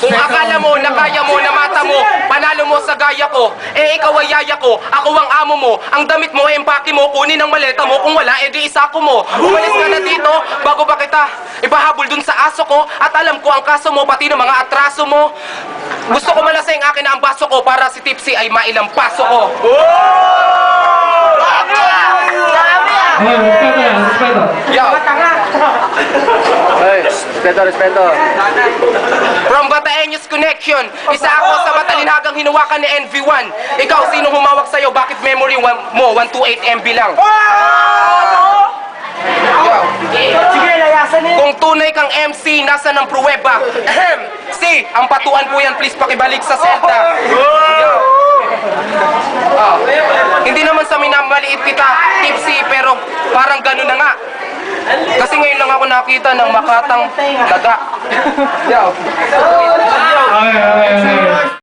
Kung akala mo na kaya mo, na mata mo, panalo mo sa gaya ko, eh ikaw ay yaya ko, ako ang amo mo. Ang damit mo, empake mo, kunin ang maleta mo, kung wala, edi isako mo. Umalis ka na dito, bago pa kita ipahabol dun sa aso ko, at alam ko ang kaso mo, pati ng mga atraso mo. Gusto ko malasing akin na ang baso ko para si Tipsy ay mailang paso ko. Respeto. Yo. Hey, respeto. From Bataeños Connection, isa ako sa matalinhagang hinuwakan ni NV1. Ikaw, sino humawak sa'yo? Bakit memory mo 128 MB lang? Yo. Sige, layasan eh. Kung tunay kang MC, nasa ng pruweba? Si, ang patuan po yan, please pakibalik sa selda. Yo. Hindi naman sa minamaliit kita, Tipsy, pero parang gano'n na nga. Kasi ngayon lang ako nakita ng makatang daga. Yo. Okay.